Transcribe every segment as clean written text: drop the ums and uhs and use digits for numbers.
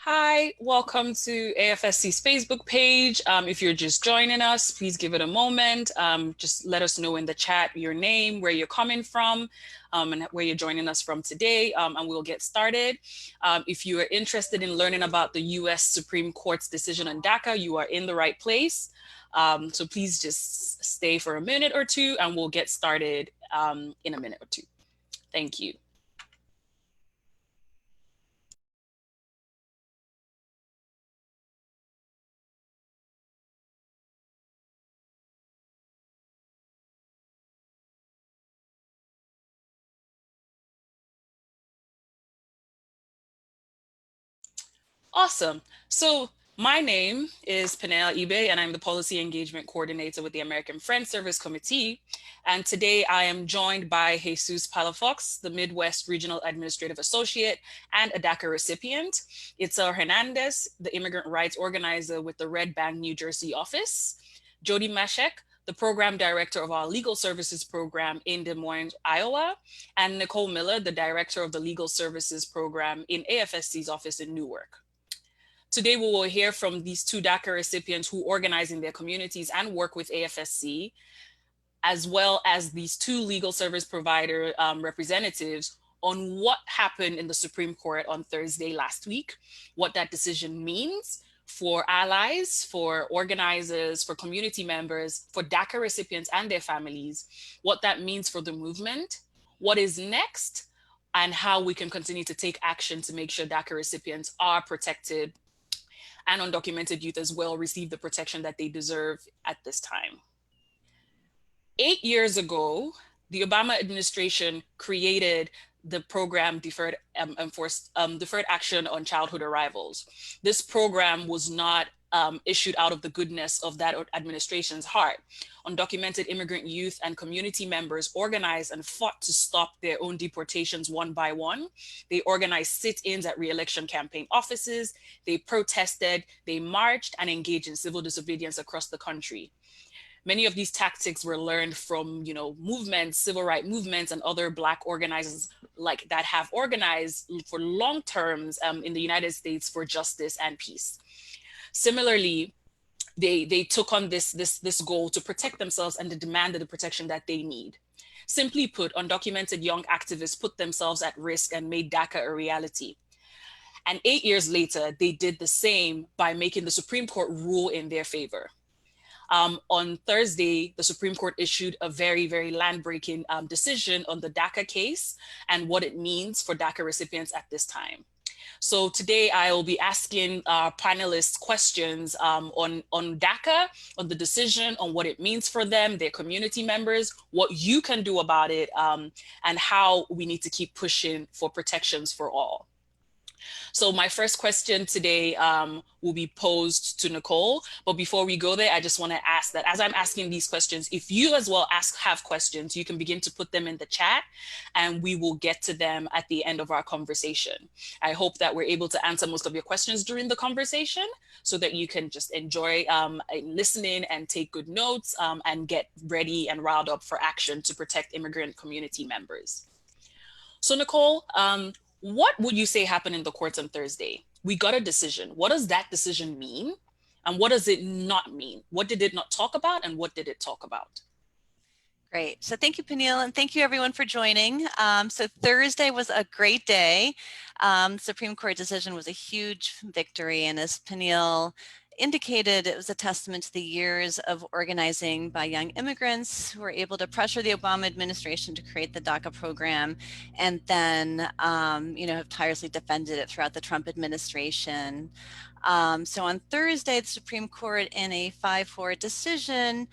Hi, welcome to AFSC's Facebook page. If you're just joining us, please give it a moment. Just let us know in the chat your name, where you're coming from, and where you're joining us from today, and we'll get started. If you are interested in learning about the US Supreme Court's decision on DACA, you are in the right place. So please just stay for a minute or two, and we'll get started in a minute or two. Thank you. Awesome. So my name is Penel Ibe, and I'm the Policy Engagement Coordinator with the American Friends Service Committee. And today I am joined by Jesus Palafox, the Midwest Regional Administrative Associate and a DACA recipient. Itzel Hernandez, the Immigrant Rights Organizer with the Red Bank, New Jersey office. Jody Mashek, the Program Director of our Legal Services Program in Des Moines, Iowa, and Nicole Miller, the Director of the Legal Services Program in AFSC's office in Newark. Today, we will hear from these two DACA recipients who organize in their communities and work with AFSC, as well as these two legal service provider representatives on what happened in the Supreme Court on Thursday last week, what that decision means for allies, for organizers, for community members, for DACA recipients and their families, what that means for the movement, what is next, and how we can continue to take action to make sure DACA recipients are protected and undocumented youth as well receive the protection that they deserve at this time. 8 years ago, the Obama administration created the program Deferred Action on Childhood Arrivals. This program was not issued out of the goodness of that administration's heart. Undocumented immigrant youth and community members organized and fought to stop their own deportations one by one. They organized sit-ins at re-election campaign offices. They protested, they marched, and engaged in civil disobedience across the country. Many of these tactics were learned from, movements, civil rights movements, and other Black organizers like that have organized for long terms in the United States for justice and peace. Similarly, they took on this goal to protect themselves and to demand the protection that they need. Simply put, undocumented young activists put themselves at risk and made DACA a reality. And 8 years later, they did the same by making the Supreme Court rule in their favor. On Thursday, the Supreme Court issued a very, very land-breaking decision on the DACA case and what it means for DACA recipients at this time. So today I will be asking our panelists questions on DACA, on the decision, on what it means for them, their community members, what you can do about it, and how we need to keep pushing for protections for all. So my first question today will be posed to Nicole. But before we go there, I just want to ask that as I'm asking these questions, if you as well have questions, you can begin to put them in the chat and we will get to them at the end of our conversation. I hope that we're able to answer most of your questions during the conversation so that you can just enjoy listening and take good notes and get ready and riled up for action to protect immigrant community members. So Nicole, what would you say happened in the courts on Thursday? We got a decision. What does that decision mean? And what does it not mean? What did it not talk about and what did it talk about? Great. So thank you, Peniel, and thank you everyone for joining. So Thursday was a great day. Supreme Court decision was a huge victory. And as Peniel indicated, it was a testament to the years of organizing by young immigrants who were able to pressure the Obama administration to create the DACA program and then, have tirelessly defended it throughout the Trump administration. So on Thursday, the Supreme Court in a 5-4 decision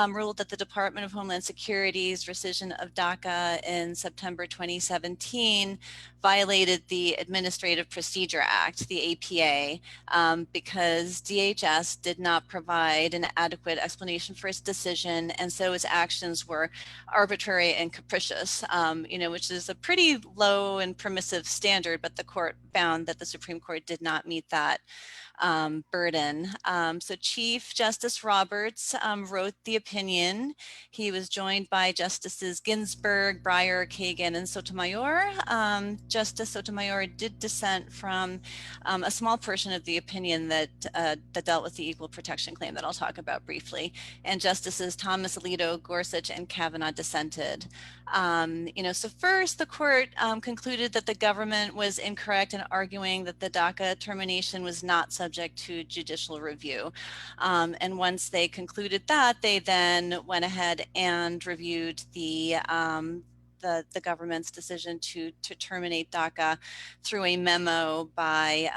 ruled that the Department of Homeland Security's rescission of DACA in September 2017 violated the Administrative Procedure Act, the APA, because DHS did not provide an adequate explanation for its decision, and so its actions were arbitrary and capricious, which is a pretty low and permissive standard, but the court found that the Supreme Court did not meet that burden. So Chief Justice Roberts wrote the opinion. He was joined by Justices Ginsburg, Breyer, Kagan, and Sotomayor. Justice Sotomayor did dissent from a small portion of the opinion that dealt with the equal protection claim that I'll talk about briefly. And Justices Thomas Alito, Gorsuch, and Kavanaugh dissented. So first, the court concluded that the government was incorrect in arguing that the DACA termination was not subject to judicial review. And once they concluded that, they then went ahead and reviewed the government's decision to terminate DACA through a memo by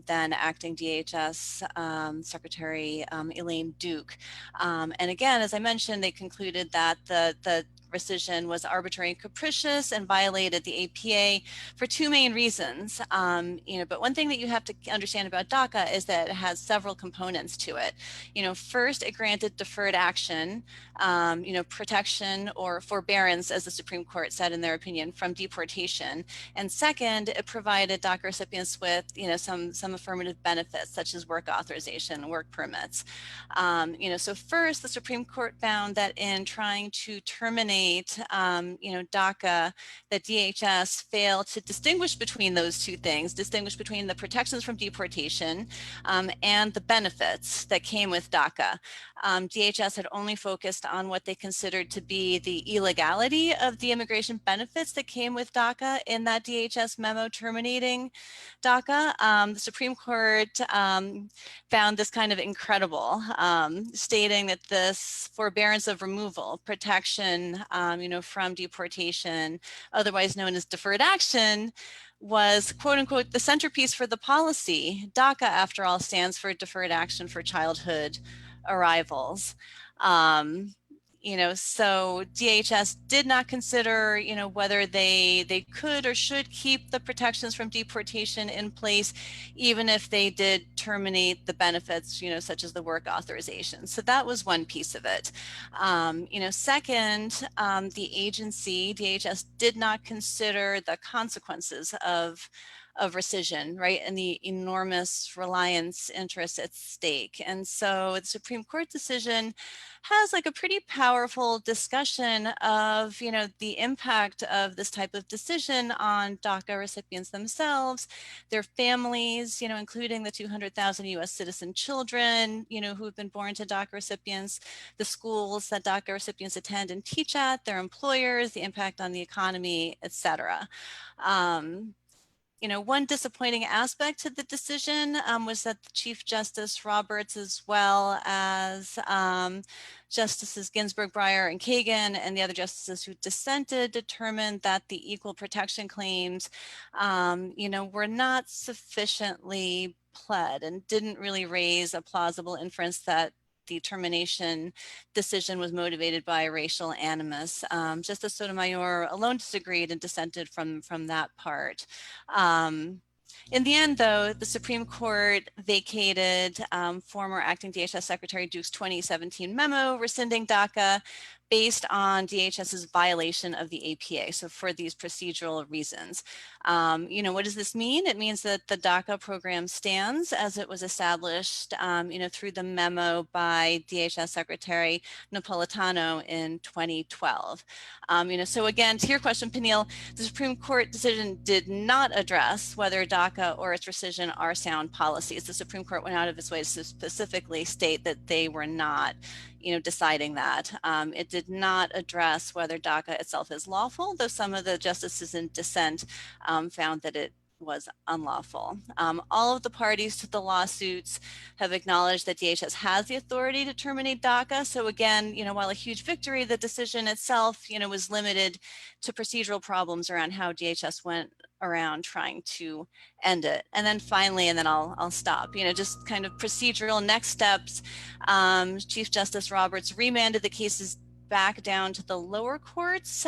then acting DHS Secretary Elaine Duke. And again, as I mentioned, they concluded that the rescission was arbitrary and capricious and violated the APA for two main reasons. But one thing that you have to understand about DACA is that it has several components to it. First, it granted deferred action, protection or forbearance, as the Supreme Court said in their opinion, from deportation. And second, it provided DACA recipients with, some affirmative benefits such as work authorization, work permits. So first, the Supreme Court found that in trying to terminate DACA, that DHS failed to distinguish between those two things, distinguish between the protections from deportation and the benefits that came with DACA. DHS had only focused on what they considered to be the illegality of the immigration benefits that came with DACA in that DHS memo terminating DACA. The Supreme Court found this kind of incredible, stating that this forbearance of removal, protection, from deportation, otherwise known as deferred action, was, quote unquote, the centerpiece for the policy. DACA, after all, stands for Deferred Action for Childhood Arrivals. So DHS did not consider, whether they could or should keep the protections from deportation in place, even if they did terminate the benefits, such as the work authorization. So that was one piece of it. Second, the agency, DHS, did not consider the consequences of rescission, right, and the enormous reliance interests at stake. And so the Supreme Court decision has like a pretty powerful discussion of, the impact of this type of decision on DACA recipients themselves, their families, including the 200,000 US citizen children, who've been born to DACA recipients, the schools that DACA recipients attend and teach at, their employers, the impact on the economy, et cetera. One disappointing aspect to the decision was that the Chief Justice Roberts, as well as Justices Ginsburg, Breyer, and Kagan, and the other justices who dissented, determined that the equal protection claims, were not sufficiently pled and didn't really raise a plausible inference that the termination decision was motivated by racial animus. Justice Sotomayor alone disagreed and dissented from that part. In the end, though, the Supreme Court vacated former acting DHS Secretary Duke's 2017 memo rescinding DACA based on DHS's violation of the APA, so for these procedural reasons. What does this mean? It means that the DACA program stands as it was established, through the memo by DHS Secretary Napolitano in 2012. So again, to your question, Peniel, the Supreme Court decision did not address whether DACA or its rescission are sound policies. The Supreme Court went out of its way to specifically state that they were not deciding that. It did not address whether DACA itself is lawful, though some of the justices in dissent found that it was unlawful. All of the parties to the lawsuits have acknowledged that DHS has the authority to terminate DACA. So again, while a huge victory, the decision itself, was limited to procedural problems around how DHS went around trying to end it. And then finally, and then I'll stop, just kind of procedural next steps. Chief Justice Roberts remanded the cases back down to the lower courts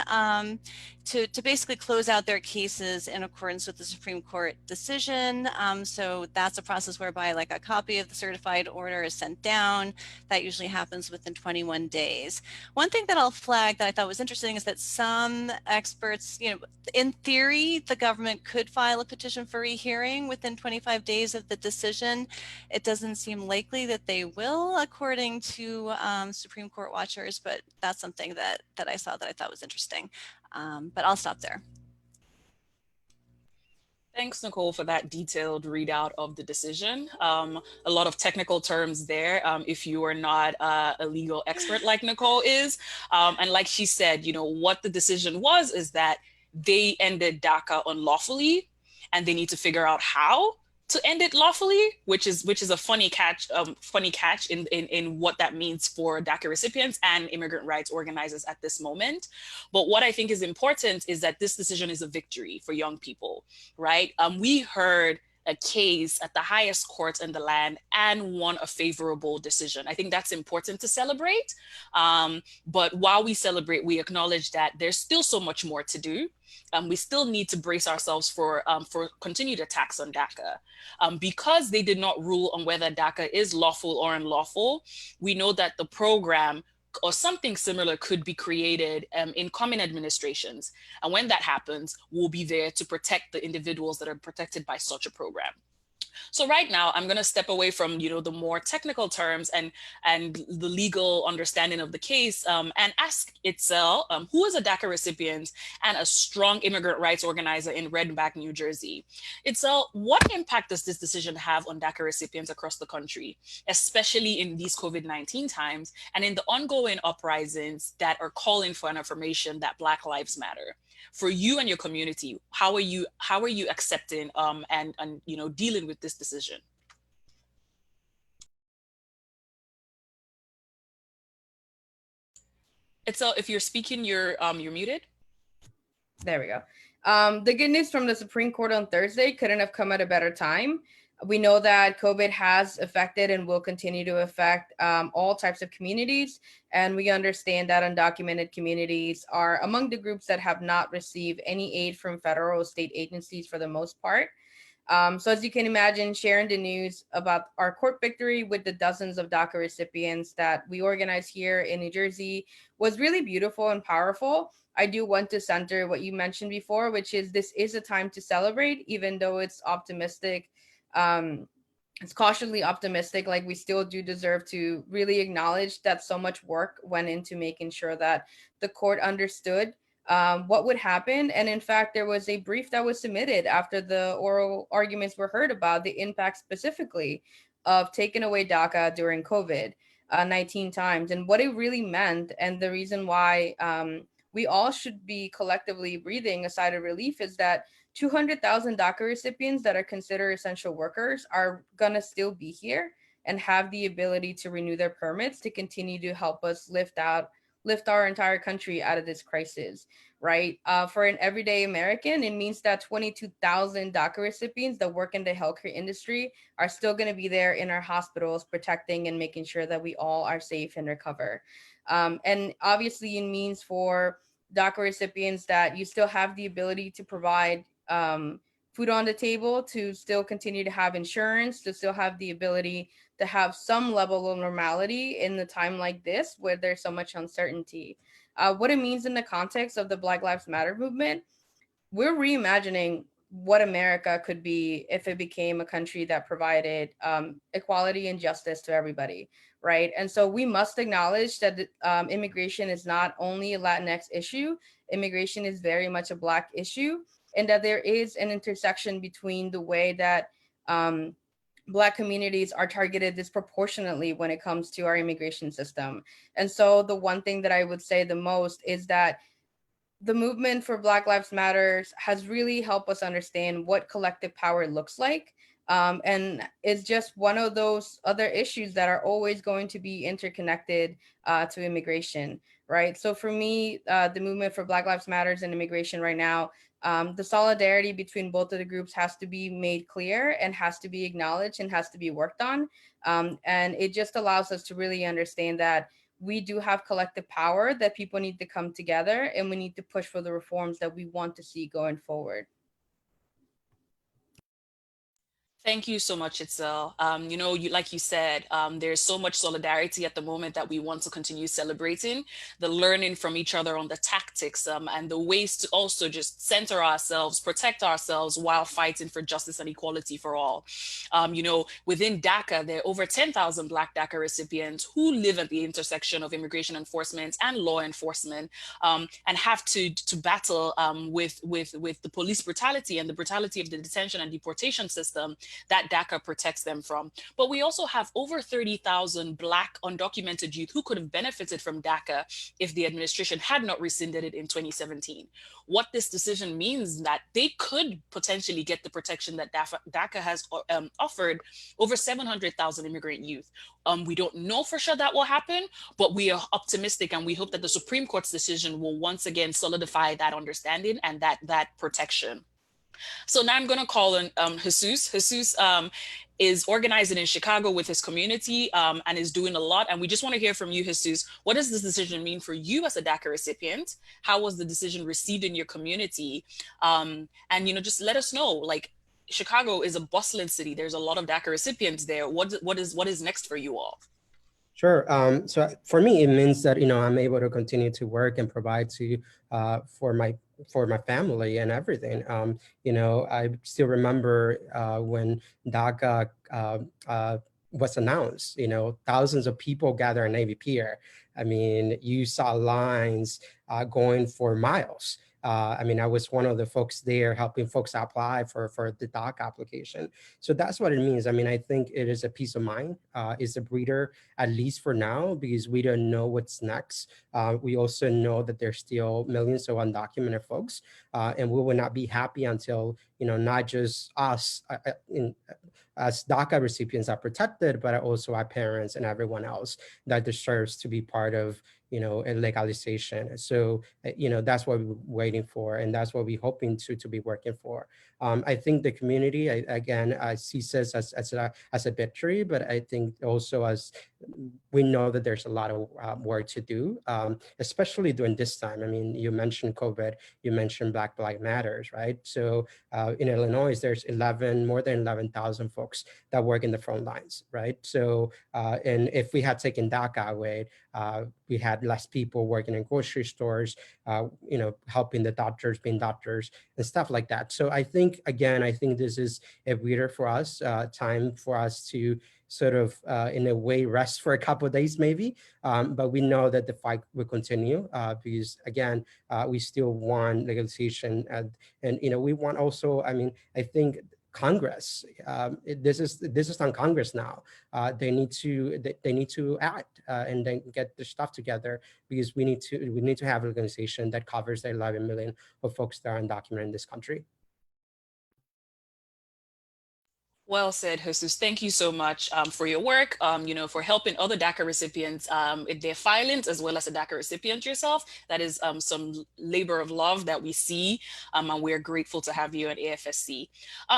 to basically close out their cases in accordance with the Supreme Court decision. So that's a process whereby like a copy of the certified order is sent down. That usually happens within 21 days. One thing that I'll flag that I thought was interesting is that some experts, in theory, the government could file a petition for rehearing within 25 days of the decision. It doesn't seem likely that they will, according to Supreme Court watchers, but that's something that I saw that I thought was interesting. But I'll stop there. Thanks, Nicole, for that detailed readout of the decision. A lot of technical terms there, if you are not a legal expert like Nicole is. And like she said, what the decision was is that they ended DACA unlawfully, and they need to figure out how to end it lawfully, which is a funny catch in what that means for DACA recipients and immigrant rights organizers at this moment. But what I think is important is that this decision is a victory for young people, right? We heard a case at the highest court in the land and won a favorable decision. I think that's important to celebrate. But while we celebrate, we acknowledge that there's still so much more to do. We still need to brace ourselves for continued attacks on DACA. Because they did not rule on whether DACA is lawful or unlawful, we know that the program or something similar could be created in common administrations. And when that happens, we'll be there to protect the individuals that are protected by such a program. So right now, I'm going to step away from the more technical terms and the legal understanding of the case, and ask Itzel, who is a DACA recipient and a strong immigrant rights organizer in Red Bank, New Jersey. Itzel, what impact does this decision have on DACA recipients across the country, especially in these COVID-19 times and in the ongoing uprisings that are calling for an affirmation that Black Lives Matter? For you and your community, how are you accepting and dealing with this decision? So if you're speaking, you're muted. There we go. The good news from the Supreme Court on Thursday couldn't have come at a better time. We know that COVID has affected and will continue to affect all types of communities. And we understand that undocumented communities are among the groups that have not received any aid from federal or state agencies for the most part. So as you can imagine, sharing the news about our court victory with the dozens of DACA recipients that we organized here in New Jersey was really beautiful and powerful. I do want to center what you mentioned before, which is this is a time to celebrate, even though it's optimistic. It's cautiously optimistic. Like, we still do deserve to really acknowledge that so much work went into making sure that the court understood what would happen. And in fact, there was a brief that was submitted after the oral arguments were heard about the impact specifically of taking away DACA during COVID 19 times and what it really meant. And the reason why we all should be collectively breathing a sigh of relief is that 200,000 DACA recipients that are considered essential workers are going to still be here and have the ability to renew their permits to continue to help us lift our entire country out of this crisis, right? For an everyday American, it means that 22,000 DACA recipients that work in the healthcare industry are still going to be there in our hospitals, protecting and making sure that we all are safe and recover. And obviously, it means for DACA recipients that you still have the ability to provide food on the table, to still continue to have insurance, to still have the ability to have some level of normality in the time like this where there's so much uncertainty. What it means in the context of the Black Lives Matter movement, we're reimagining what America could be if it became a country that provided equality and justice to everybody, right? And so we must acknowledge that immigration is not only a Latinx issue, immigration is very much a Black issue, and that there is an intersection between the way that Black communities are targeted disproportionately when it comes to our immigration system. And so the one thing that I would say the most is that the movement for Black Lives Matters has really helped us understand what collective power looks like. And it's just one of those other issues that are always going to be interconnected to immigration, right? So for me, the movement for Black Lives Matters and immigration right now, the solidarity between both of the groups has to be made clear and has to be acknowledged and has to be worked on. And it just allows us to really understand that we do have collective power that people need to come together, and we need to push for the reforms that we want to see going forward. Thank you so much, Itzel. You know, like you said, there's so much solidarity at the moment that we want to continue celebrating, the learning from each other on the tactics and the ways to also just center ourselves, protect ourselves while fighting for justice and equality for all. You know, within DACA, there are over 10,000 Black DACA recipients who live at the intersection of immigration enforcement and law enforcement, and have to battle with the police brutality and the brutality of the detention and deportation system that DACA protects them from. But we also have over 30,000 Black undocumented youth who could have benefited from DACA if the administration had not rescinded it in 2017. What this decision means that they could potentially get the protection that DACA has offered over 700,000 immigrant youth. We don't know for sure that will happen, but we are optimistic, and we hope that the Supreme Court's decision will once again solidify that understanding and that protection. So now I'm going to call on Jesus. Jesus is organizing in Chicago with his community and is doing a lot. And we just want to hear from you, Jesus. What does this decision mean for you as a DACA recipient? How was the decision received in your community? And, you know, just let us know, like, Chicago is a bustling city. There's a lot of DACA recipients there. What is next for you all? Sure. So for me, it means that, you know, I'm able to continue to work and provide to for my family and everything. You know, I still remember when DACA was announced, you know, thousands of people gathered in Navy Pier. I mean, you saw lines going for miles. I mean, I was one of the folks there helping folks apply for the DACA application. So that's what it means. I mean, I think it is a peace of mind. It's a breather, at least for now, because we don't know what's next. We also know that there's still millions of undocumented folks, and we will not be happy until, you know, not just us as DACA recipients are protected, but also our parents and everyone else that deserves to be part of, you know, a legalization. So, you know, that's what we're waiting for, and that's what we're hoping to be working for. I think the community, again, sees this as a victory, but I think also as we know that there's a lot of work to do, especially during this time. I mean, you mentioned COVID, you mentioned Black Lives Matters, right? So in Illinois, there's more than 11,000 folks that work in the front lines, right? So, and if we had taken DACA away, we had less people working in grocery stores, you know, helping the doctors, being doctors and stuff like that. So I think, again, I think this is a breather for us, time for us to sort of, in a way, rest for a couple of days maybe. But we know that the fight will continue because, again, we still want legalization. And, you know, we want also, I mean, I think Congress, this is on Congress now. They need to act and then get the stuff together, because we need to have an organization that covers the 11 million of folks that are undocumented in this country. Well said, Jesus. Thank you so much for your work, you know, for helping other DACA recipients in their filings, as well as a DACA recipient yourself. That is some labor of love that we see, and we're grateful to have you at AFSC.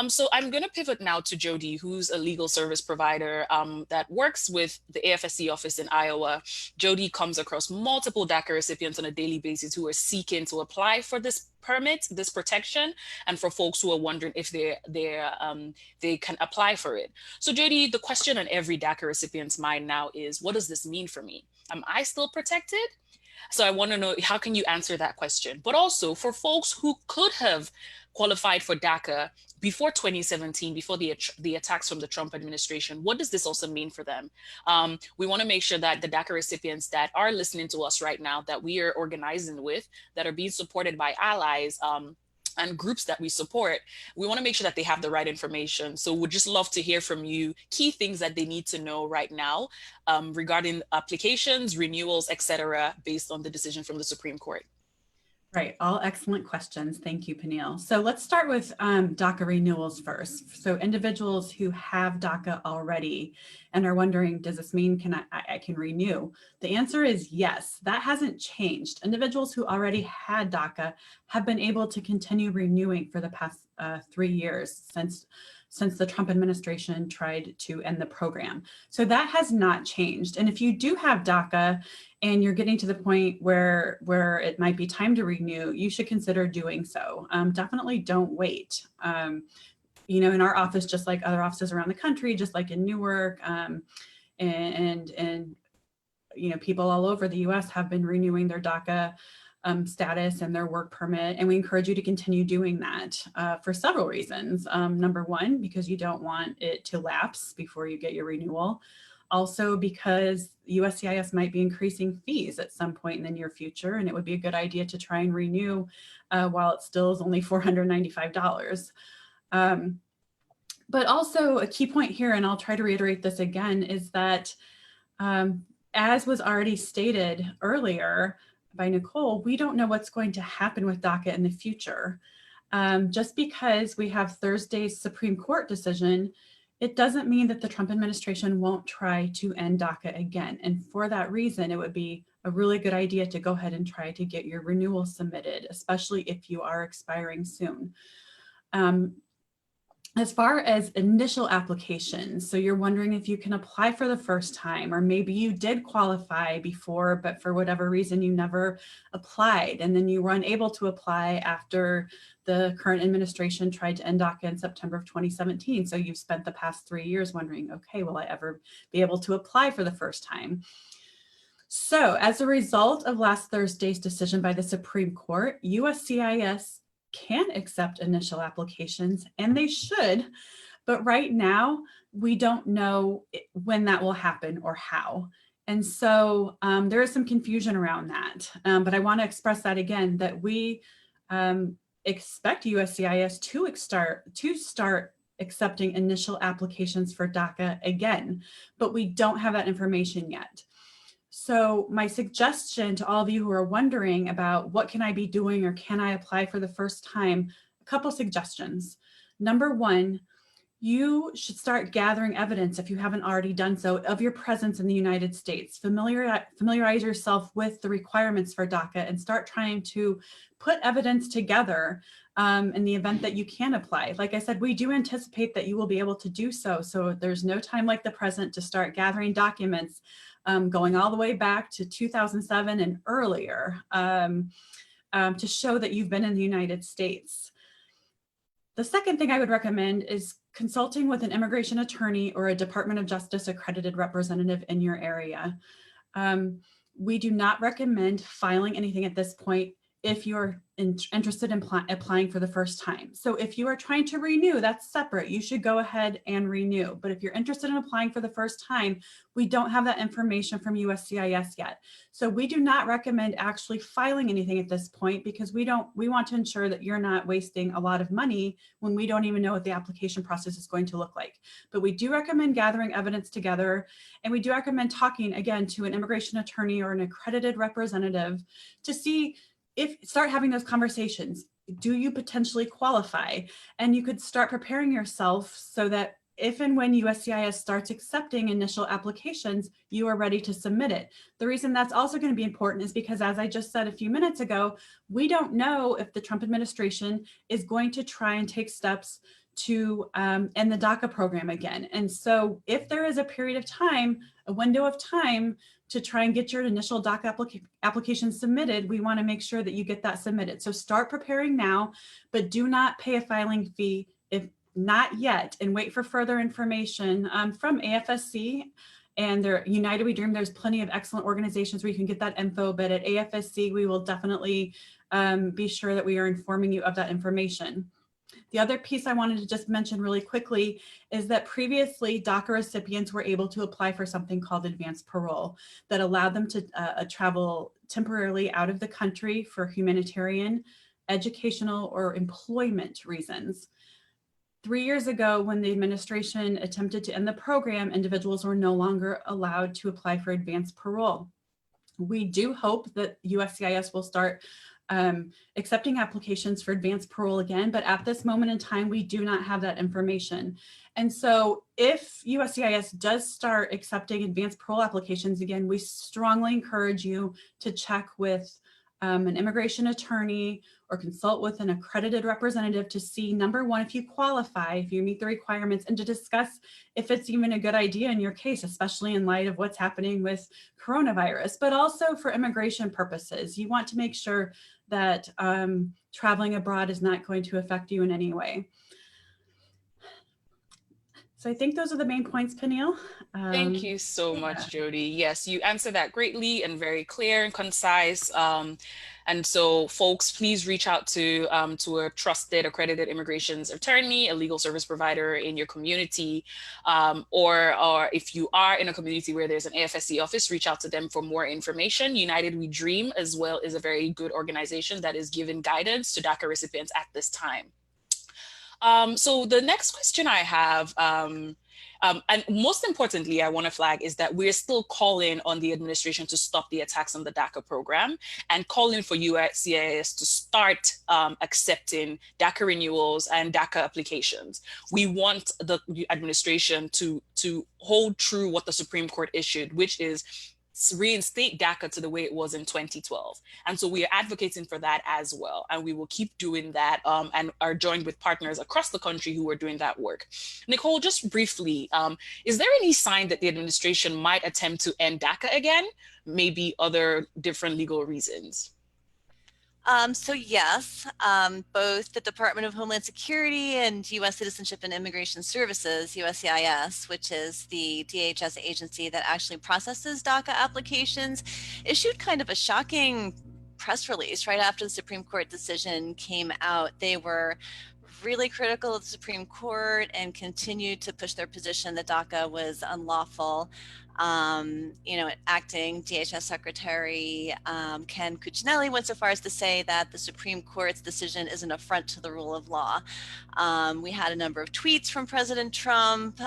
So I'm going to pivot now to Jody, who's a legal service provider that works with the AFSC office in Iowa. Jody comes across multiple DACA recipients on a daily basis who are seeking to apply for this permit, this protection, and for folks who are wondering if they can apply for it. So Jody, the question on every DACA recipient's mind now is, what does this mean for me? Am I still protected? So I want to know, how can you answer that question? But also for folks who could have qualified for DACA before 2017, before the attacks from the Trump administration, what does this also mean for them? We want to make sure that the DACA recipients that are listening to us right now, that we are organizing with, that are being supported by allies, and groups that we support, we want to make sure that they have the right information. So we'd just love to hear from you key things that they need to know right now regarding applications, renewals, etc., based on the decision from the Supreme Court. Right, all excellent questions. Thank you, Peniel. So let's start with DACA renewals first. So individuals who have DACA already and are wondering, does this mean I can renew? The answer is yes, that hasn't changed. Individuals who already had DACA have been able to continue renewing for the past 3 years since since the Trump administration tried to end the program. So that has not changed. And if you do have DACA and you're getting to the point where it might be time to renew, you should consider doing so. Definitely don't wait. You know, in our office, just like other offices around the country, just like in Newark, and you know, people all over the US have been renewing their DACA status and their work permit. And we encourage you to continue doing that for several reasons. Number one, because you don't want it to lapse before you get your renewal. Also because USCIS might be increasing fees at some point in the near future, and it would be a good idea to try and renew while it still is only $495. But also a key point here, and I'll try to reiterate this again, is that as was already stated earlier by Nicole, we don't know what's going to happen with DACA in the future. Just because we have Thursday's Supreme Court decision, it doesn't mean that the Trump administration won't try to end DACA again. And for that reason, it would be a really good idea to go ahead and try to get your renewal submitted, especially if you are expiring soon. As far as initial applications, so you're wondering if you can apply for the first time, or maybe you did qualify before, but for whatever reason you never applied, and then you were unable to apply after the current administration tried to end DACA in September of 2017. So you've spent the past 3 years wondering, okay, will I ever be able to apply for the first time? So as a result of last Thursday's decision by the Supreme Court, USCIS can accept initial applications, and they should, but right now we don't know when that will happen or how. And so there is some confusion around that, but I want to express that again, that we expect USCIS to start accepting initial applications for DACA again, but we don't have that information yet. So my suggestion to all of you who are wondering about what can I be doing or can I apply for the first time, a couple suggestions. Number one, you should start gathering evidence, if you haven't already done so, of your presence in the United States. Familiarize yourself with the requirements for DACA and start trying to put evidence together in the event that you can apply. Like I said, we do anticipate that you will be able to do so. So there's no time like the present to start gathering documents going all the way back to 2007 and earlier to show that you've been in the United States. The second thing I would recommend is consulting with an immigration attorney or a Department of Justice accredited representative in your area. We do not recommend filing anything at this point if you're interested in applying for the first time. So if you are trying to renew, that's separate. You should go ahead and renew. But if you're interested in applying for the first time, we don't have that information from USCIS yet. So we do not recommend actually filing anything at this point, because we want to ensure that you're not wasting a lot of money when we don't even know what the application process is going to look like. But we do recommend gathering evidence together, and we do recommend talking again to an immigration attorney or an accredited representative to see start having those conversations. Do you potentially qualify? And you could start preparing yourself so that if and when USCIS starts accepting initial applications, you are ready to submit it. The reason that's also going to be important is because, as I just said a few minutes ago, we don't know if the Trump administration is going to try and take steps to end the DACA program again. And so if there is a period of time, a window of time to try and get your initial DACA application submitted, we want to make sure that you get that submitted. So start preparing now, but do not pay a filing fee if not yet, and wait for further information from AFSC and their United We Dream. There's plenty of excellent organizations where you can get that info, but at AFSC, we will definitely be sure that we are informing you of that information. The other piece I wanted to just mention really quickly is that previously DACA recipients were able to apply for something called advanced parole that allowed them to travel temporarily out of the country for humanitarian, educational, or employment reasons. 3 years ago, when the administration attempted to end the program, individuals were no longer allowed to apply for advanced parole. We do hope that USCIS will start accepting applications for advanced parole again, but at this moment in time, we do not have that information. And so if USCIS does start accepting advanced parole applications again, we strongly encourage you to check with an immigration attorney or consult with an accredited representative to see, number one, if you qualify, if you meet the requirements, and to discuss if it's even a good idea in your case, especially in light of what's happening with coronavirus, but also for immigration purposes. You want to make sure that traveling abroad is not going to affect you in any way. So I think those are the main points, Peniel. Thank you so much, Jody. Yes, you answered that greatly and very clear and concise. And so folks, please reach out to a trusted accredited immigrations attorney, a legal service provider in your community, or if you are in a community where there's an AFSC office, reach out to them for more information. United We Dream as well is a very good organization that is giving guidance to DACA recipients at this time. So the next question I have, and most importantly, I want to flag is that we're still calling on the administration to stop the attacks on the DACA program and calling for USCIS to start accepting DACA renewals and DACA applications. We want the administration to hold true what the Supreme Court issued, which is reinstate DACA to the way it was in 2012. And so we are advocating for that as well. And we will keep doing that and are joined with partners across the country who are doing that work. Nicole, just briefly, is there any sign that the administration might attempt to end DACA again? Maybe other different legal reasons? So yes, both the Department of Homeland Security and U.S. Citizenship and Immigration Services, USCIS, which is the DHS agency that actually processes DACA applications, issued kind of a shocking press release right after the Supreme Court decision came out. They were really critical of the Supreme Court and continued to push their position that DACA was unlawful. Acting DHS Secretary Ken Cuccinelli went so far as to say that the Supreme Court's decision is an affront to the rule of law. We had a number of tweets from President Trump,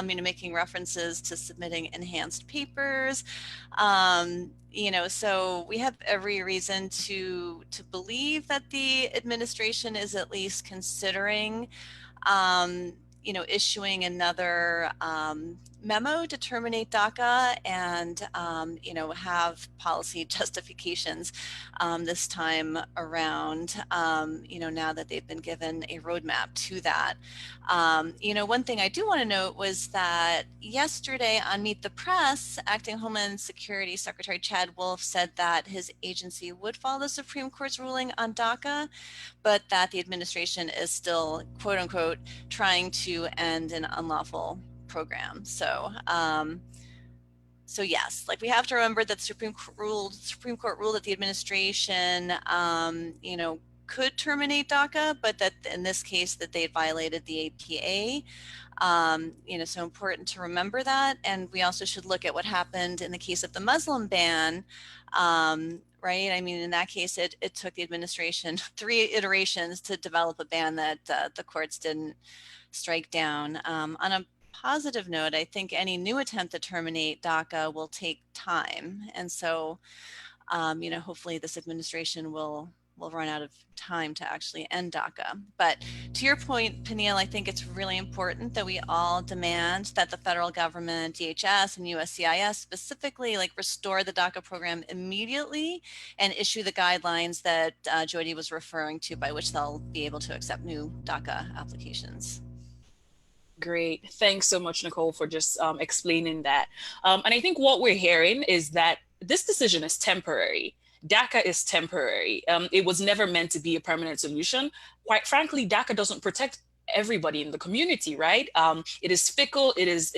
making references to submitting enhanced papers. So we have every reason to believe that the administration is at least considering issuing another memo to terminate DACA and, have policy justifications this time around, now that they've been given a roadmap to that. One thing I do want to note was that yesterday on Meet the Press, Acting Homeland Security Secretary Chad Wolf said that his agency would follow the Supreme Court's ruling on DACA, but that the administration is still, quote unquote, trying to end an unlawful program. So yes, we have to remember that the Supreme Court ruled that the administration, could terminate DACA, but that in this case that they had violated the APA. So important to remember that. And we also should look at what happened in the case of the Muslim ban, right? In that case, it took the administration 3 iterations to develop a ban that the courts didn't strike down. On a positive note, I think any new attempt to terminate DACA will take time. And so, hopefully this administration will run out of time to actually end DACA. But to your point, Peniel, I think it's really important that we all demand that the federal government, DHS and USCIS specifically, restore the DACA program immediately and issue the guidelines that Jody was referring to, by which they'll be able to accept new DACA applications. Great. Thanks so much, Nicole, for just explaining that. And I think what we're hearing is that this decision is temporary. DACA is temporary. It was never meant to be a permanent solution. Quite frankly, DACA doesn't protect everybody in the community, right? It is fickle. It is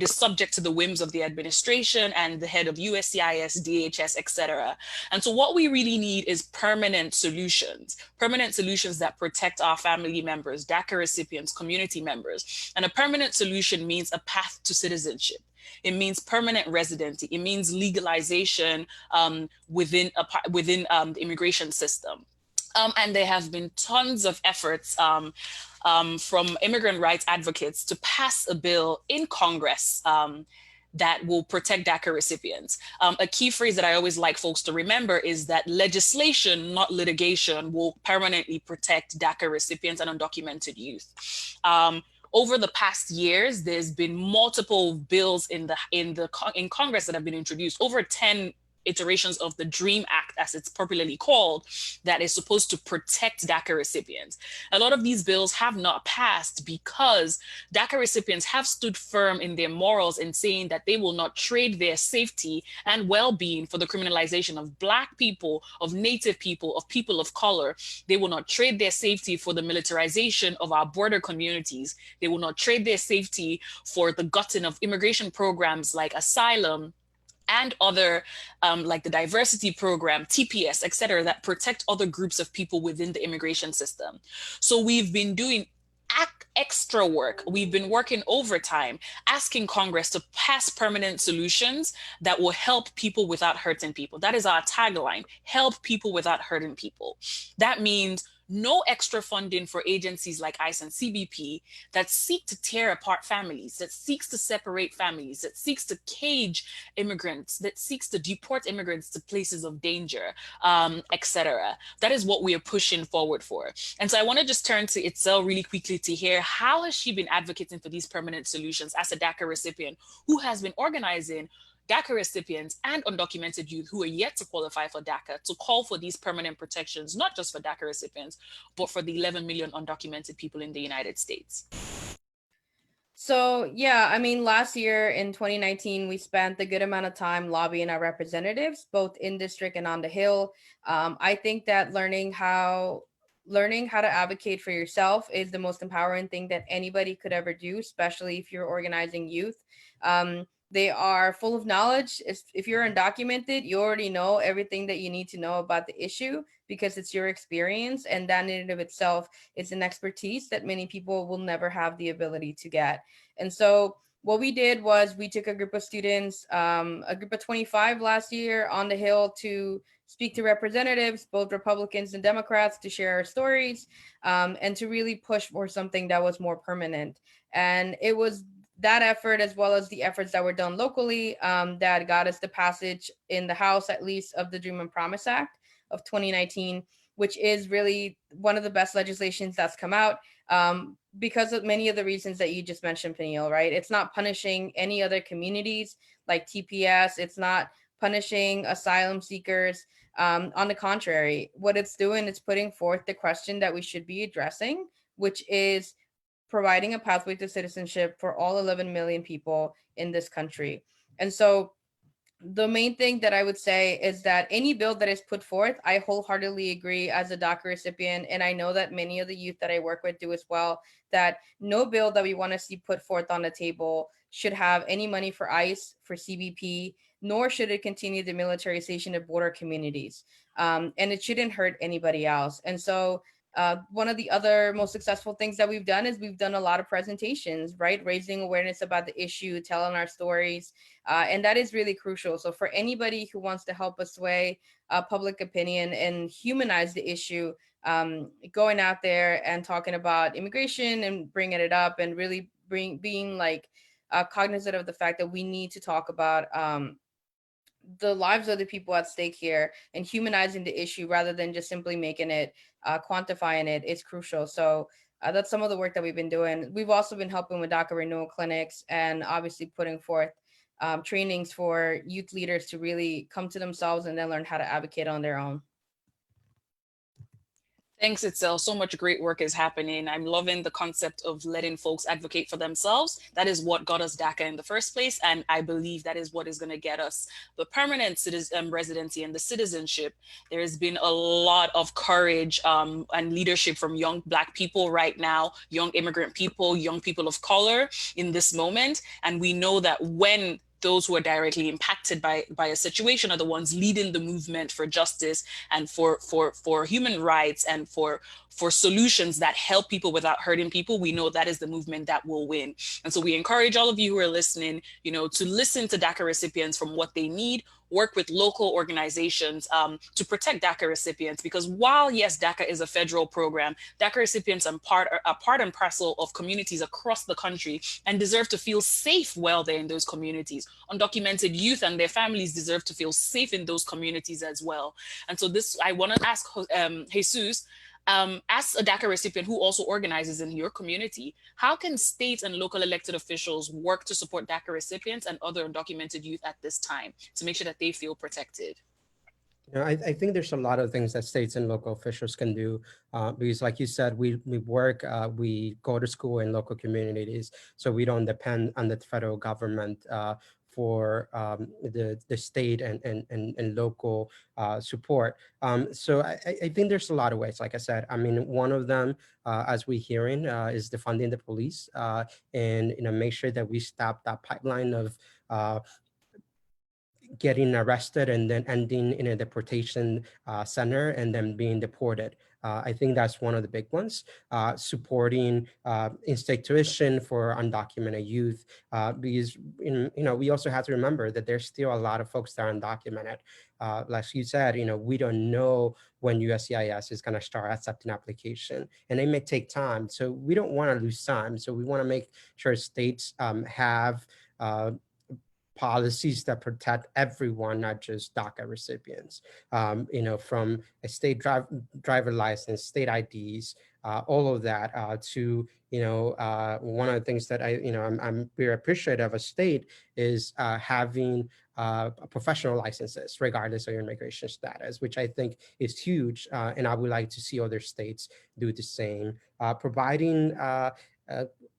subject to the whims of the administration and the head of USCIS, DHS, etc. And so what we really need is permanent solutions that protect our family members, DACA recipients, community members. And a permanent solution means a path to citizenship. It means permanent residency. It means legalization within the immigration system. And there have been tons of efforts from immigrant rights advocates to pass a bill in Congress that will protect DACA recipients. A key phrase that I always like folks to remember is that legislation, not litigation, will permanently protect DACA recipients and undocumented youth. Over the past years, there's been multiple bills in Congress that have been introduced, over 10 iterations of the DREAM Act, as it's popularly called, that is supposed to protect DACA recipients. A lot of these bills have not passed because DACA recipients have stood firm in their morals in saying that they will not trade their safety and well-being for the criminalization of Black people, of Native people, of people of color. They will not trade their safety for the militarization of our border communities. They will not trade their safety for the gutting of immigration programs like asylum and other like the diversity program, TPS, et cetera, that protect other groups of people within the immigration system. So we've been doing extra work. We've been working overtime, asking Congress to pass permanent solutions that will help people without hurting people. That is our tagline, help people without hurting people. That means no extra funding for agencies like ICE and CBP that seek to tear apart families, that seeks to separate families, that seeks to cage immigrants, that seeks to deport immigrants to places of danger, etc. That is what we are pushing forward for. And so I want to just turn to Itzel really quickly to hear how has she been advocating for these permanent solutions as a DACA recipient who has been organizing DACA recipients and undocumented youth who are yet to qualify for DACA to call for these permanent protections, not just for DACA recipients, but for the 11 million undocumented people in the United States. So yeah, I mean, last year in 2019, we spent a good amount of time lobbying our representatives, both in district and on the Hill. I think that learning how to advocate for yourself is the most empowering thing that anybody could ever do, especially if you're organizing youth. They are full of knowledge. If you're undocumented, you already know everything that you need to know about the issue because it's your experience. And that in and of itself is an expertise that many people will never have the ability to get. And so what we did was we took a group of students, a group of 25 last year on the Hill to speak to representatives, both Republicans and Democrats, to share our stories and to really push for something that was more permanent. And it was that effort, as well as the efforts that were done locally, that got us the passage in the House, at least, of the Dream and Promise Act of 2019, which is really one of the best legislations that's come out because of many of the reasons that you just mentioned, Peniel, right? It's not punishing any other communities like TPS. It's not punishing asylum seekers. On the contrary, what it's doing is putting forth the question that we should be addressing, which is providing a pathway to citizenship for all 11 million people in this country. And so the main thing that I would say is that any bill that is put forth, I wholeheartedly agree as a DACA recipient, and I know that many of the youth that I work with do as well, that no bill that we want to see put forth on the table should have any money for ICE, for CBP, nor should it continue the militarization of border communities. And it shouldn't hurt anybody else. And so one of the other most successful things that we've done is we've done a lot of presentations, right? Raising awareness about the issue, telling our stories. And that is really crucial. So for anybody who wants to help us sway public opinion and humanize the issue, going out there and talking about immigration and bringing it up and really being like cognizant of the fact that we need to talk about the lives of the people at stake here and humanizing the issue rather than just simply making it, quantifying it is crucial. So that's some of the work that we've been doing. We've also been helping with DACA renewal clinics and obviously putting forth trainings for youth leaders to really come to themselves and then learn how to advocate on their own. Thanks, Itzel. So much great work is happening. I'm loving the concept of letting folks advocate for themselves. That is what got us DACA in the first place. And I believe that is what is going to get us the permanent residency and the citizenship. There has been a lot of courage and leadership from young Black people right now, young immigrant people, young people of color in this moment. And we know that when those who are directly impacted by a situation are the ones leading the movement for justice and for human rights and for solutions that help people without hurting people. We know that is the movement that will win. And so we encourage all of you who are listening, to listen to DACA recipients from what they need, work with local organizations to protect DACA recipients, because while yes, DACA is a federal program, DACA recipients are part and parcel of communities across the country and deserve to feel safe while they're in those communities. Undocumented youth and their families deserve to feel safe in those communities as well. And so I want to ask Jesus, As a DACA recipient who also organizes in your community, how can state and local elected officials work to support DACA recipients and other undocumented youth at this time to make sure that they feel protected? I think there's a lot of things that states and local officials can do because, like you said, we work, we go to school in local communities, so we don't depend on the federal government for the state and local support. So I think there's a lot of ways. Like I said, I mean, one of them, as we're hearing, is defunding the police and make sure that we stop that pipeline of getting arrested and then ending in a deportation center and then being deported. I think that's one of the big ones. Supporting in-state tuition for undocumented youth, because we also have to remember that there's still a lot of folks that are undocumented. Like you said, we don't know when USCIS is going to start accepting application, and it may take time. So we don't want to lose time. So we want to make sure states have policies that protect everyone, not just DACA recipients, from a state driver license, state IDs, all of that to, one of the things that I'm very appreciative of a state is having professional licenses, regardless of your immigration status, which I think is huge. And I would like to see other states do the same, providing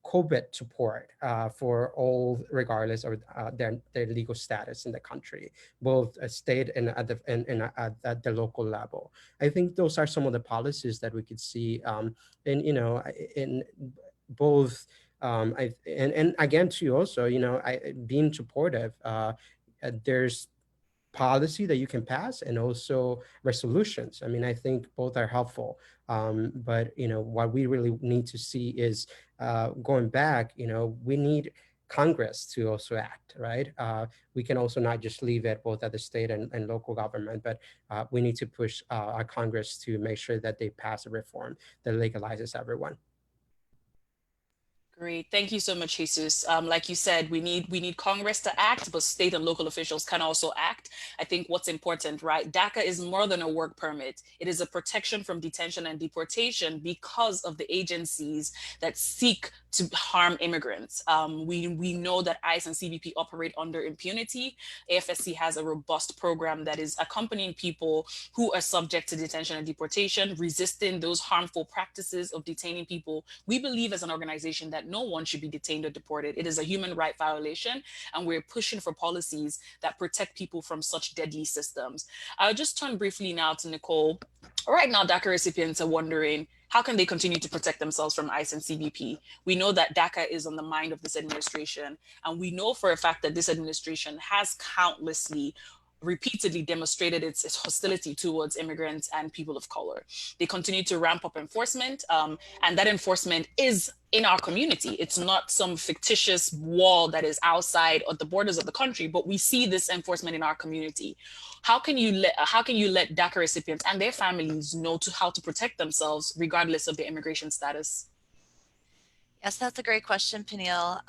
COVID support for all, regardless of their legal status in the country, both a state and at the local level. I think those are some of the policies that we could see, in both. And again, too, also, being supportive. There's policy that you can pass and also resolutions. I mean, I think both are helpful. But what we really need to see is going back, we need Congress to also act, right? We can also not just leave it both at the state and local government, but we need to push our Congress to make sure that they pass a reform that legalizes everyone. Great. Thank you so much, Jesus. Like you said, we need Congress to act, but state and local officials can also act. I think what's important, right? DACA is more than a work permit. It is a protection from detention and deportation because of the agencies that seek to harm immigrants. We know that ICE and CBP operate under impunity. AFSC has a robust program that is accompanying people who are subject to detention and deportation, resisting those harmful practices of detaining people. We believe as an organization that no one should be detained or deported. It is a human right violation, and we're pushing for policies that protect people from such deadly systems. I'll just turn briefly now to Nicole. Right now, DACA recipients are wondering, how can they continue to protect themselves from ICE and CBP? We know that DACA is on the mind of this administration, and we know for a fact that this administration has repeatedly demonstrated its hostility towards immigrants and people of color. They continue to ramp up enforcement, and that enforcement is in our community. It's not some fictitious wall that is outside of the borders of the country, but we see this enforcement in our community. How can you let DACA recipients and their families know how to protect themselves regardless of their immigration status? Yes, that's a great question, Peniel.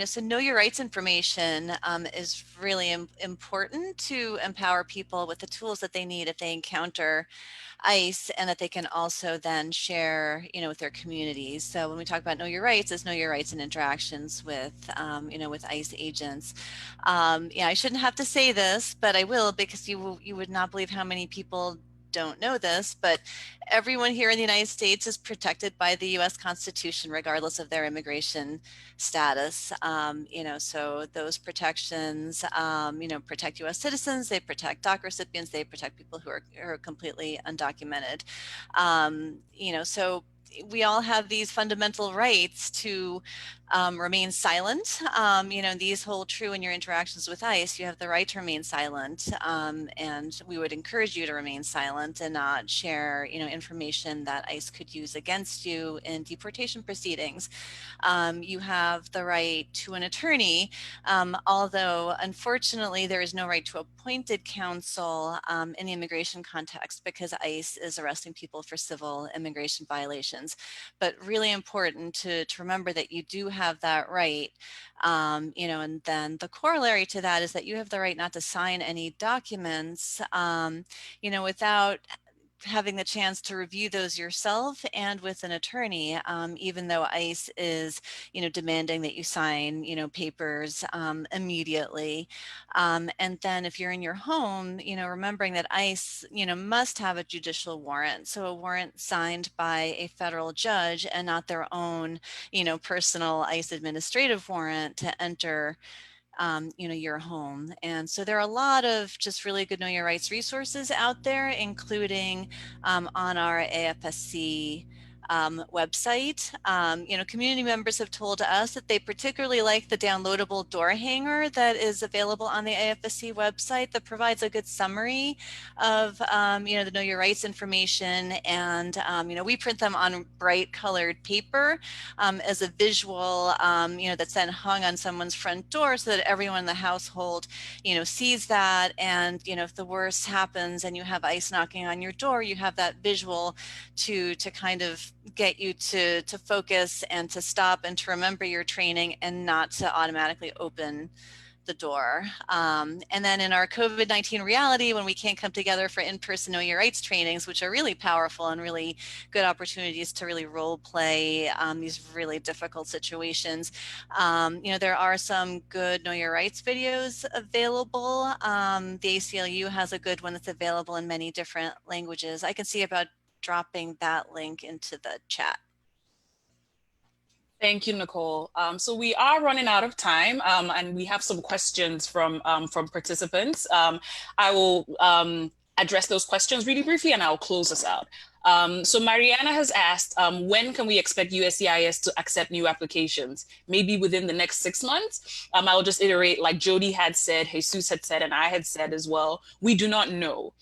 So know your rights information is really important to empower people with the tools that they need if they encounter ICE, and that they can also then share, with their communities. So when we talk about know your rights, it's know your rights and interactions with, with ICE agents. I shouldn't have to say this, but I will, because you would not believe how many people don't know this, but everyone here in the United States is protected by the U.S. Constitution, regardless of their immigration status. So those protections, protect U.S. citizens, they protect DACA recipients, they protect people who are completely undocumented. So we all have these fundamental rights to remain silent. These hold true in your interactions with ICE. You have the right to remain silent, and we would encourage you to remain silent and not share, information that ICE could use against you in deportation proceedings. You have the right to an attorney, although unfortunately there is no right to appointed counsel in the immigration context, because ICE is arresting people for civil immigration violations. But really important to remember that you do have that right. And then the corollary to that is that you have the right not to sign any documents, without having the chance to review those yourself and with an attorney, even though ICE is, demanding that you sign, papers immediately. And then if you're in your home, remembering that ICE, must have a judicial warrant. So a warrant signed by a federal judge and not their own, personal ICE administrative warrant to enter your home. And so there are a lot of just really good Know Your Rights resources out there, including on our AFSC website. Community members have told us that they particularly like the downloadable door hanger that is available on the AFSC website that provides a good summary of, the Know Your Rights information. And, we print them on bright colored paper as a visual, that's then hung on someone's front door so that everyone in the household, sees that. And, if the worst happens and you have ICE knocking on your door, you have that visual to kind of get you to focus and to stop and to remember your training and not to automatically open the door. And then in our COVID-19 reality, when we can't come together for in-person Know Your Rights trainings, which are really powerful and really good opportunities to really role play these really difficult situations, there are some good Know Your Rights videos available. The ACLU has a good one that's available in many different languages. I can see about dropping that link into the chat. Thank you, Nicole. So we are running out of time, and we have some questions from participants. I will address those questions really briefly, and I'll close us out. So Mariana has asked, when can we expect USCIS to accept new applications? Maybe within the next 6 months? I'll just iterate, like Jody had said, Jesus had said, and I had said as well, we do not know.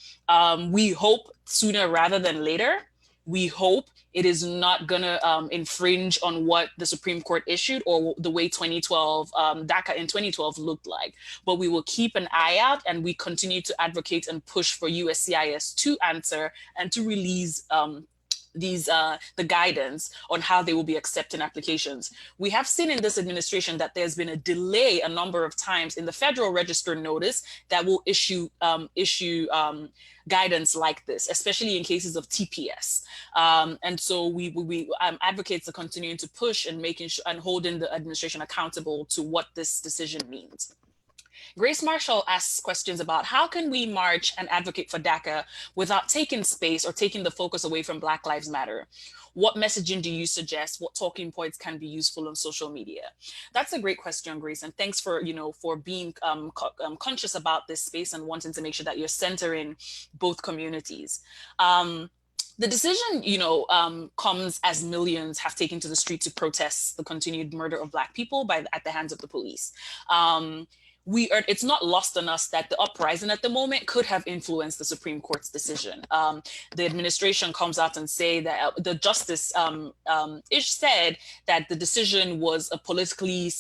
We hope sooner rather than later. We hope it is not going to infringe on what the Supreme Court issued or the way 2012, DACA in 2012 looked like. But we will keep an eye out, and we continue to advocate and push for USCIS to answer and to release the guidance on how they will be accepting applications. We have seen in this administration that there's been a delay a number of times in the Federal Register notice that will issue guidance like this, especially in cases of TPS. And so we advocates are continuing to push and making sure and holding the administration accountable to what this decision means. Grace Marshall asks questions about how can we march and advocate for DACA without taking space or taking the focus away from Black Lives Matter? What messaging do you suggest? What talking points can be useful on social media? That's a great question, Grace, and thanks for being conscious about this space and wanting to make sure that you're centering both communities. The decision, comes as millions have taken to the street to protest the continued murder of Black people at the hands of the police. It's not lost on us that the uprising at the moment could have influenced the Supreme Court's decision. The administration comes out and say that the justice Ish said that the decision was a politically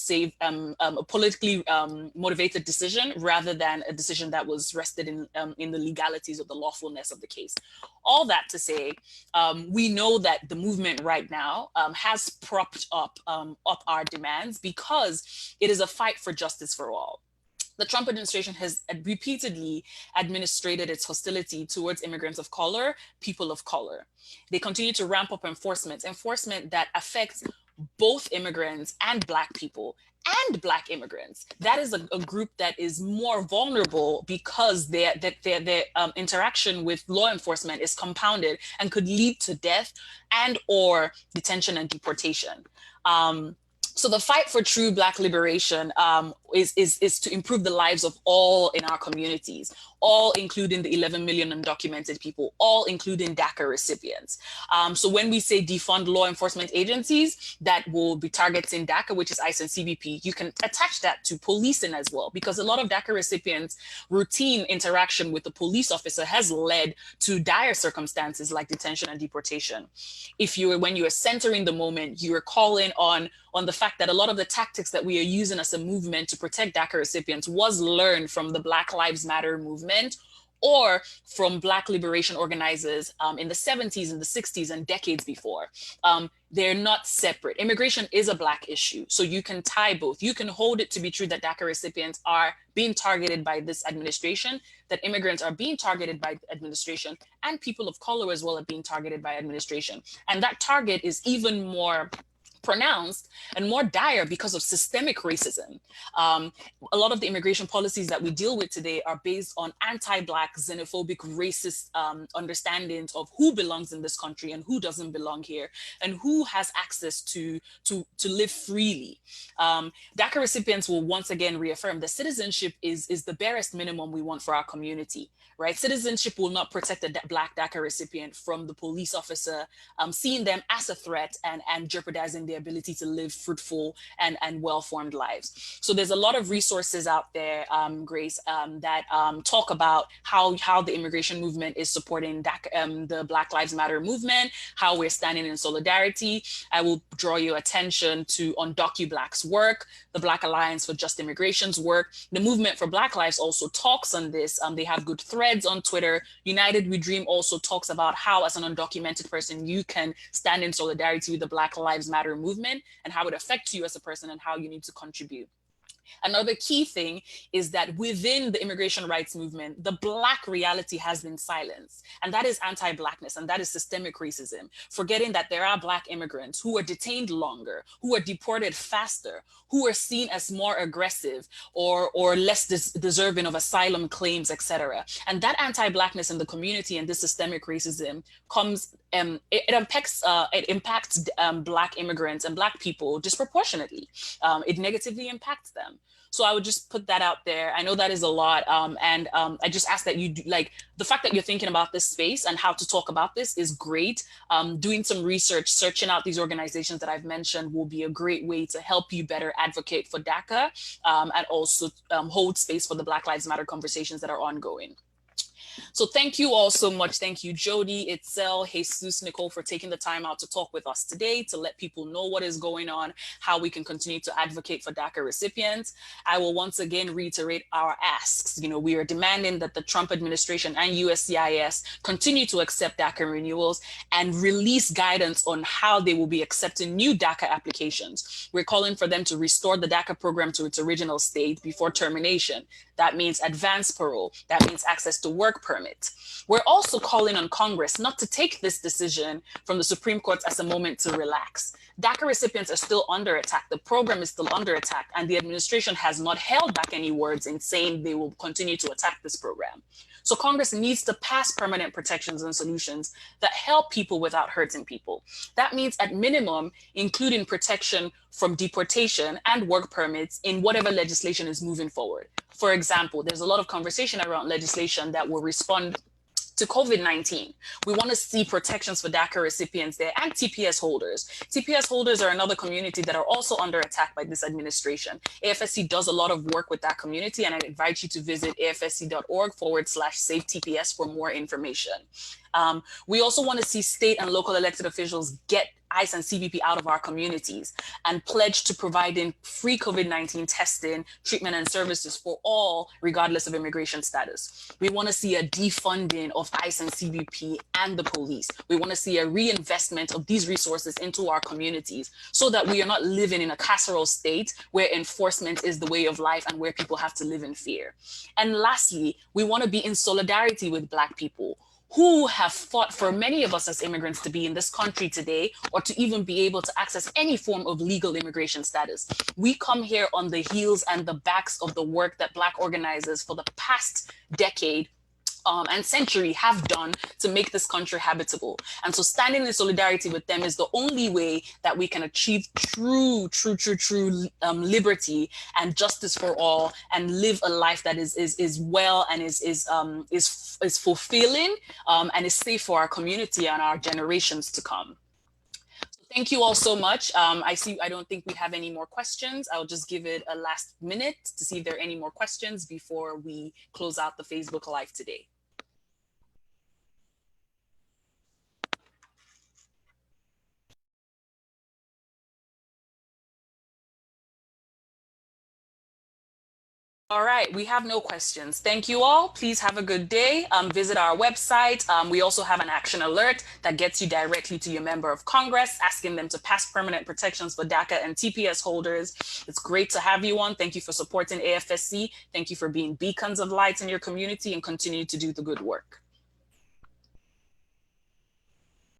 motivated decision rather than a decision that was rested in the legalities of the lawfulness of the case. All that to say, we know that the movement right now has propped up our demands because it is a fight for justice for all. The Trump administration has repeatedly administrated its hostility towards immigrants of color, people of color. They continue to ramp up enforcement that affects both immigrants and Black people and Black immigrants. That is a group that is more vulnerable because their interaction with law enforcement is compounded and could lead to death and or detention and deportation. So the fight for true Black liberation is to improve the lives of all in our communities, all including the 11 million undocumented people, all including DACA recipients. So when we say defund law enforcement agencies that will be targeting DACA, which is ICE and CBP, you can attach that to policing as well, because a lot of DACA recipients' routine interaction with the police officer has led to dire circumstances like detention and deportation. When you are centering the moment, you are calling on the fact that a lot of the tactics that we are using as a movement to protect DACA recipients was learned from the Black Lives Matter movement or from Black liberation organizers in the 70s and the 60s and decades before. They're not separate. Immigration is a Black issue, so you can tie both. You can hold it to be true that DACA recipients are being targeted by this administration, that immigrants are being targeted by administration, and people of color as well are being targeted by administration. And that target is even more pronounced and more dire because of systemic racism. A lot of the immigration policies that we deal with today are based on anti-Black, xenophobic, racist understandings of who belongs in this country and who doesn't belong here, and who has access to live freely. DACA recipients will once again reaffirm that citizenship is the barest minimum we want for our community, right? Citizenship will not protect a Black DACA recipient from the police officer seeing them as a threat and jeopardizing their ability to live fruitful and well-formed lives. So there's a lot of resources out there, Grace, that talk about how the immigration movement is supporting the Black Lives Matter movement, how we're standing in solidarity. I will draw your attention to UndocuBlack's work, the Black Alliance for Just Immigration's work. The Movement for Black Lives also talks on this. They have good threads on Twitter. United We Dream also talks about how, as an undocumented person, you can stand in solidarity with the Black Lives Matter movement and how it affects you as a person and how you need to contribute. Another key thing is that within the immigration rights movement, the Black reality has been silenced. And that is anti-Blackness, and that is systemic racism, forgetting that there are Black immigrants who are detained longer, who are deported faster, who are seen as more aggressive or less deserving of asylum claims, etc. And that anti-Blackness in the community and this systemic racism comes, it impacts Black immigrants and Black people disproportionately. It negatively impacts them. So I would just put that out there. I know that is a lot. I just ask that you do, like, the fact that you're thinking about this space and how to talk about this is great. Doing some research, searching out these organizations that I've mentioned will be a great way to help you better advocate for DACA and also hold space for the Black Lives Matter conversations that are ongoing. So thank you all so much. Thank you, Jody, Itzel, Jesus, Nicole, for taking the time out to talk with us today, to let people know what is going on, how we can continue to advocate for DACA recipients. I will once again reiterate our asks. You know, we are demanding that the Trump administration and USCIS continue to accept DACA renewals and release guidance on how they will be accepting new DACA applications. We're calling for them to restore the DACA program to its original state before termination. That means advanced parole. That means access to work permit. We're also calling on Congress not to take this decision from the Supreme Court as a moment to relax. DACA recipients are still under attack. The program is still under attack, and the administration has not held back any words in saying they will continue to attack this program. So Congress needs to pass permanent protections and solutions that help people without hurting people. That means, at minimum, including protection from deportation and work permits in whatever legislation is moving forward. For example, there's a lot of conversation around legislation that will respond to COVID-19. We want to see protections for DACA recipients there and TPS holders. TPS holders are another community that are also under attack by this administration. AFSC does a lot of work with that community, and I invite you to visit afsc.org/save TPS for more information. We also want to see state and local elected officials get ICE and CBP out of our communities and pledge to providing free COVID-19 testing, treatment, and services for all, regardless of immigration status. We want to see a defunding of ICE and CBP and the police. We want to see a reinvestment of these resources into our communities so that we are not living in a carceral state where enforcement is the way of life and where people have to live in fear. And lastly, we want to be in solidarity with Black people who have fought for many of us as immigrants to be in this country today, or to even be able to access any form of legal immigration status. We come here on the heels and the backs of the work that Black organizers for the past decade and century have done to make this country habitable. And so standing in solidarity with them is the only way that we can achieve true liberty and justice for all, and live a life that is well and is fulfilling and is safe for our community and our generations to come. Thank you all so much. I don't think we have any more questions. I'll just give it a last minute to see if there are any more questions before we close out the Facebook Live today. All right, we have no questions. Thank you all. Please have a good day. Visit our website. We also have an action alert that gets you directly to your member of Congress, asking them to pass permanent protections for DACA and TPS holders. It's great to have you on. Thank you for supporting AFSC. Thank you for being beacons of light in your community and continue to do the good work.